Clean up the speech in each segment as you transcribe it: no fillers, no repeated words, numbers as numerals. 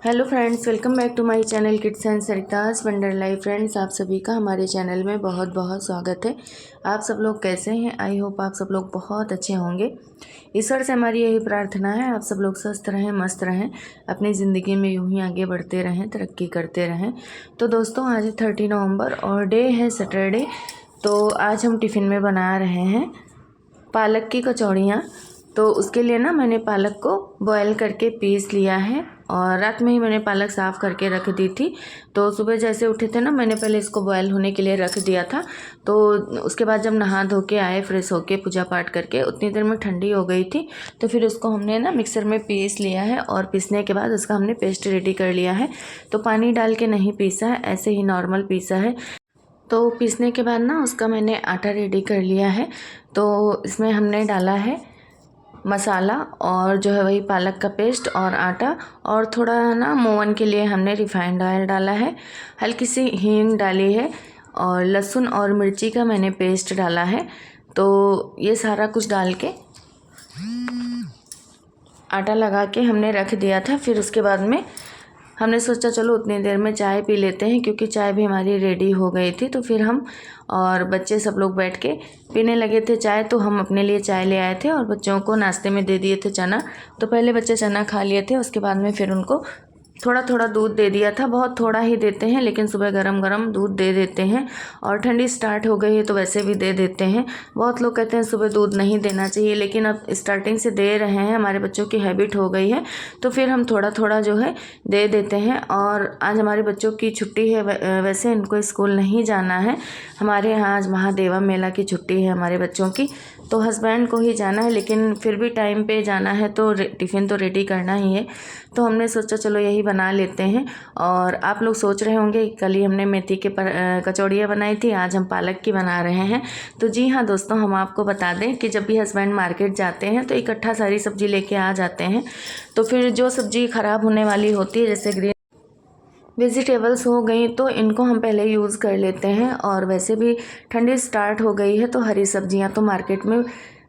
Hello friends, welcome back to my channel kids and सरिताज wonder life. Friends, आप सभी का हमारे चैनल में बहुत बहुत स्वागत है। आप सब लोग कैसे हैं? आई होप आप सब लोग बहुत अच्छे होंगे। ईश्वर से हमारी यही प्रार्थना है, आप सब लोग स्वस्थ रहें, मस्त रहें, अपनी ज़िंदगी में यूं ही आगे बढ़ते रहें, तरक्की करते रहें। तो दोस्तों, आज 30 नवंबर और डे है सैटरडे। तो आज हम टिफ़िन में बना रहे हैं पालक की कचौड़ियाँ। तो उसके लिए ना मैंने पालक को बॉयल करके पीस लिया है और रात में ही मैंने पालक साफ़ करके रख दी थी। तो सुबह जैसे उठे थे ना, मैंने पहले इसको बॉयल होने के लिए रख दिया था। तो उसके बाद जब नहा धो के आए, फ्रेश होके पूजा पाठ करके, उतनी देर में ठंडी हो गई थी। तो फिर उसको हमने ना मिक्सर में पीस लिया है और पीसने के बाद उसका हमने पेस्ट रेडी कर लिया है। तो पानी डाल के नहीं पीसा है, ऐसे ही नॉर्मल पीसा है। तो पीसने के बाद ना उसका मैंने आटा रेडी कर लिया है। तो इसमें हमने डाला है मसाला और जो है वही पालक का पेस्ट और आटा, और थोड़ा ना मोवन के लिए हमने रिफाइंड ऑयल डाला है, हल्की सी हींग डाली है और लहसुन और मिर्ची का मैंने पेस्ट डाला है। तो ये सारा कुछ डाल के आटा लगा के हमने रख दिया था। फिर उसके बाद में हमने सोचा चलो उतनी देर में चाय पी लेते हैं, क्योंकि चाय भी हमारी रेडी हो गई थी। तो फिर हम और बच्चे सब लोग बैठ के पीने लगे थे चाय। तो हम अपने लिए चाय ले आए थे और बच्चों को नाश्ते में दे दिए थे चना। तो पहले बच्चे चना खा लिए थे, उसके बाद में फिर उनको थोड़ा थोड़ा दूध दे दिया था। बहुत थोड़ा ही देते हैं, लेकिन सुबह गरम गरम दूध दे देते हैं। और ठंडी स्टार्ट हो गई है तो वैसे भी दे देते हैं। बहुत लोग कहते हैं सुबह दूध नहीं देना चाहिए, लेकिन अब स्टार्टिंग से दे रहे हैं, हमारे बच्चों की हैबिट हो गई है, तो फिर हम थोड़ा थोड़ा जो है दे देते हैं। और आज हमारे बच्चों की छुट्टी है, वैसे इनको स्कूल नहीं जाना है। हमारे यहाँ आज महादेवा मेला की छुट्टी है हमारे बच्चों की। तो हस्बैंड को ही जाना है, लेकिन फिर भी टाइम पे जाना है तो टिफ़िन तो रेडी करना ही है। तो हमने सोचा चलो यही बना लेते हैं। और आप लोग सोच रहे होंगे कि कल ही हमने मेथी के कचौड़ियाँ बनाई थी, आज हम पालक की बना रहे हैं। तो जी हाँ दोस्तों, हम आपको बता दें कि जब भी हस्बैंड मार्केट जाते हैं तो इकट्ठा सारी सब्ज़ी लेके आ जाते हैं। तो फिर जो सब्ज़ी ख़राब होने वाली होती है, जैसे ग्रीन वेजिटेबल्स हो गई, तो इनको हम पहले यूज़ कर लेते हैं। और वैसे भी ठंडी स्टार्ट हो गई है तो हरी सब्जियां तो मार्केट में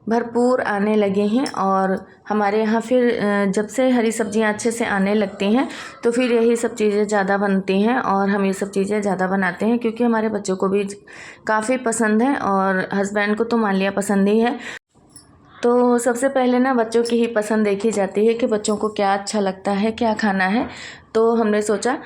भरपूर आने लगे हैं। और हमारे यहाँ फिर जब से हरी सब्जियां अच्छे से आने लगती हैं तो फिर यही सब चीज़ें ज़्यादा बनती हैं और हम ये सब चीज़ें ज़्यादा बनाते हैं, क्योंकि हमारे बच्चों को भी काफ़ी पसंद है और हस्बैंड को तो मान लिया पसंद ही है। तो सबसे पहले ना बच्चों की ही पसंद देखी जाती है कि बच्चों को क्या अच्छा लगता है, क्या खाना है। तो हमने सोचा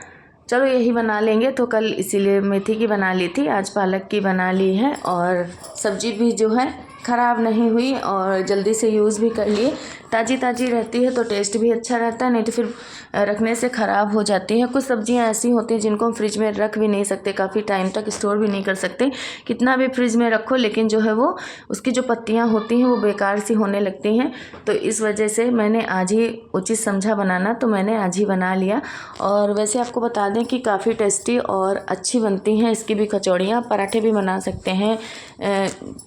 चलो यही बना लेंगे। तो कल इसीलिए मेथी की बना ली थी, आज पालक की बना ली है। और सब्ज़ी भी जो है ख़राब नहीं हुई और जल्दी से यूज़ भी कर लिए। ताज़ी ताज़ी रहती है तो टेस्ट भी अच्छा रहता है, नहीं तो फिर रखने से ख़राब हो जाती है। कुछ सब्जियां ऐसी होती हैं जिनको हम फ्रिज में रख भी नहीं सकते, काफ़ी टाइम तक स्टोर भी नहीं कर सकते, कितना भी फ्रिज में रखो, लेकिन जो है वो उसकी जो पत्तियां होती हैं वो बेकार सी होने लगती हैं। तो इस वजह से मैंने आज ही उचित समझा बनाना, तो मैंने आज ही बना लिया। और वैसे आपको बता दें कि काफ़ी टेस्टी और अच्छी बनती हैं इसकी भी कचौड़ियाँ। पराठे भी बना सकते हैं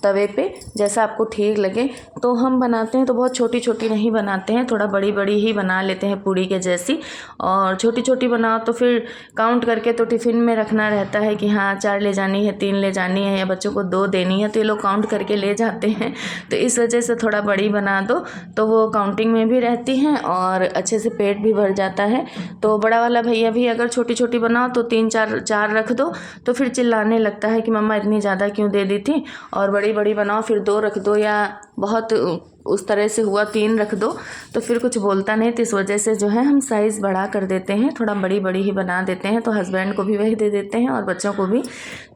तवे पे, जैसा आपको ठीक लगे। तो हम बनाते हैं तो बहुत छोटी छोटी नहीं बनाते हैं, थोड़ा बड़ी बड़ी ही बना लेते हैं पूड़ी के जैसी। और छोटी छोटी बनाओ तो फिर काउंट करके तो टिफ़िन में रखना रहता है कि हाँ 4 ले जानी है, 3 ले जानी है, या बच्चों को 2 देनी है, तो ये लोग काउंट करके ले जाते हैं। तो इस वजह से थोड़ा बड़ी बना दो तो वो काउंटिंग में भी रहती हैं और अच्छे से पेट भी भर जाता है। तो बड़ा वाला भैया भी अगर छोटी छोटी बनाओ तो 3-4 रख दो, तो फिर चिल्लाने लगता है कि मम्मा इतनी ज़्यादा क्यों दे दी थी। और बड़ी बड़ी बनाओ फिर 2 रख दो, या बहुत उस तरह से हुआ 3 रख दो, तो फिर कुछ बोलता नहीं। तो इस वजह से जो है हम साइज़ बड़ा कर देते हैं, थोड़ा बड़ी बड़ी ही बना देते हैं। तो हस्बैंड को भी वही दे देते हैं और बच्चों को भी।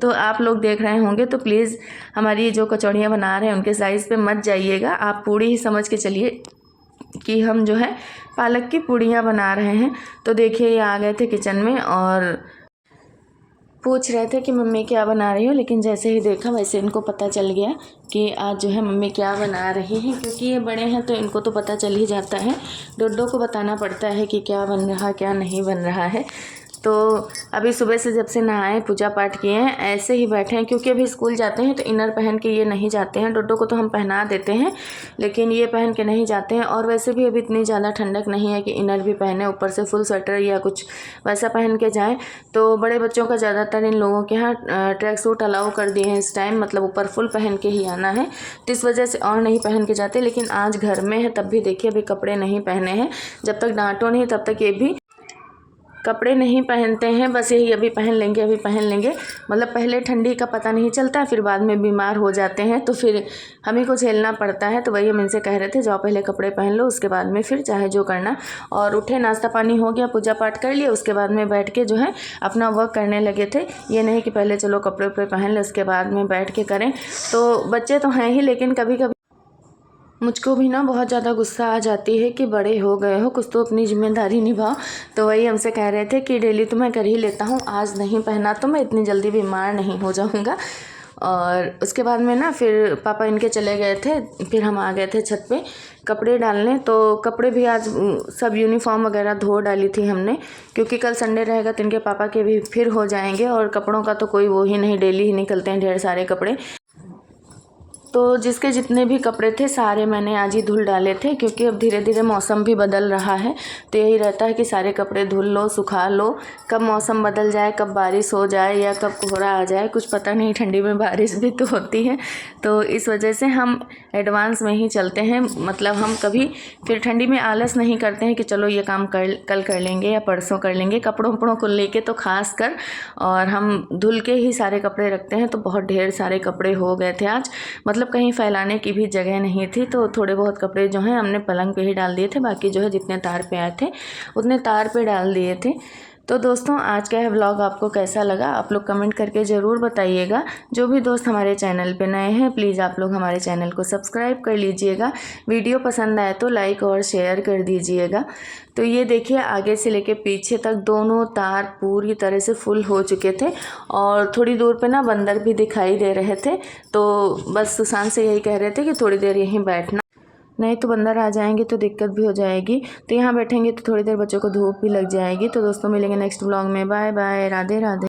तो आप लोग देख रहे होंगे तो प्लीज़ हमारी जो कचौड़ियाँ बना रहे हैं उनके साइज़ पे मत जाइएगा, आप पूड़ी ही समझ के चलिए कि हम जो है पालक की पूड़ियाँ बना रहे हैं। तो देखिए ये आ गए थे किचन में और पूछ रहे थे कि मम्मी क्या बना रही हो, लेकिन जैसे ही देखा वैसे इनको पता चल गया कि आज जो है मम्मी क्या बना रही हैं। क्योंकि ये बड़े हैं तो इनको तो पता चल ही जाता है, डोडो को बताना पड़ता है कि क्या बन रहा क्या नहीं बन रहा है। तो अभी सुबह से जब से नहाए पूजा पाठ किए हैं ऐसे ही बैठे हैं, क्योंकि अभी स्कूल जाते हैं तो इनर पहन के ये नहीं जाते हैं। डोडो को तो हम पहना देते हैं, लेकिन ये पहन के नहीं जाते हैं। और वैसे भी अभी इतनी ज़्यादा ठंडक नहीं है कि इनर भी पहने, ऊपर से फुल स्वेटर या कुछ वैसा पहन के जाएँ। तो बड़े बच्चों का ज़्यादातर इन लोगों के यहाँ ट्रैक सूट अलाउ कर दिए हैं इस टाइम, मतलब ऊपर फुल पहन के ही आना है। तो इस वजह से और नहीं पहन के जाते, लेकिन आज घर में है तब भी देखिए अभी कपड़े नहीं पहने हैं। जब तक डांटो नहीं तब तक ये भी कपड़े नहीं पहनते हैं, बस यही अभी पहन लेंगे अभी पहन लेंगे। मतलब पहले ठंडी का पता नहीं चलता, फिर बाद में बीमार हो जाते हैं तो फिर हम ही को झेलना पड़ता है। तो वही हम इनसे कह रहे थे जाओ पहले कपड़े पहन लो, उसके बाद में फिर चाहे जो करना। और उठे, नाश्ता पानी हो गया, पूजा पाठ कर लिया, उसके बाद में बैठ के जो है अपना वर्क करने लगे थे। ये नहीं कि पहले चलो कपड़े उपड़े पहन ले उसके बाद में बैठ के करें। तो बच्चे तो हैं ही, लेकिन कभी कभी मुझको भी ना बहुत ज़्यादा गुस्सा आ जाती है कि बड़े हो गए हो, कुछ तो अपनी जिम्मेदारी निभाओ। तो वही हमसे कह रहे थे कि डेली तो मैं कर ही लेता हूँ, आज नहीं पहना तो मैं इतनी जल्दी बीमार नहीं हो जाऊँगा। और उसके बाद में ना फिर पापा इनके चले गए थे, फिर हम आ गए थे छत पे कपड़े डालने। तो कपड़े भी आज सब यूनिफॉर्म वगैरह धो डाली थी हमने, क्योंकि कल संडे रहेगा तो इनके पापा के भी फिर हो जाएंगे। और कपड़ों का तो कोई वो ही नहीं, डेली ही निकलते हैं ढेर सारे कपड़े। तो जिसके जितने भी कपड़े थे सारे मैंने आज ही धुल डाले थे, क्योंकि अब धीरे धीरे मौसम भी बदल रहा है। तो यही रहता है कि सारे कपड़े धुल लो, सुखा लो। कब मौसम बदल जाए, कब बारिश हो जाए या कब कोहरा आ जाए, कुछ पता नहीं। ठंडी में बारिश भी तो होती है, तो इस वजह से हम एडवांस में ही चलते हैं। मतलब हम कभी फिर ठंडी में आलस नहीं करते हैं कि चलो ये काम कल कर लेंगे या परसों कर लेंगे। कपड़ों वपड़ों को लेके तो खास कर, और हम धुल के ही सारे कपड़े रखते हैं। तो बहुत ढेर सारे कपड़े हो गए थे आज, मतलब कहीं फैलाने की भी जगह नहीं थी। तो थोड़े बहुत कपड़े जो हैं हमने पलंग पे ही डाल दिए थे, बाकी जो है जितने तार पे आए थे उतने तार पे डाल दिए थे। तो दोस्तों आज का यह व्लॉग आपको कैसा लगा आप लोग कमेंट करके ज़रूर बताइएगा। जो भी दोस्त हमारे चैनल पे नए हैं प्लीज़ आप लोग हमारे चैनल को सब्सक्राइब कर लीजिएगा। वीडियो पसंद आए तो लाइक और शेयर कर दीजिएगा। तो ये देखिए आगे से लेके पीछे तक दोनों तार पूरी तरह से फुल हो चुके थे, और थोड़ी दूर पे ना बंदर भी दिखाई दे रहे थे। तो बस सुशांत से यही कह रहे थे कि थोड़ी देर यहीं बैठना, नहीं तो बंदर आ जाएंगे तो दिक्कत भी हो जाएगी। तो यहाँ बैठेंगे तो थोड़ी देर बच्चों को धूप भी लग जाएगी। तो दोस्तों मिलेंगे नेक्स्ट व्लॉग में। Bye bye, Radhe Radhe.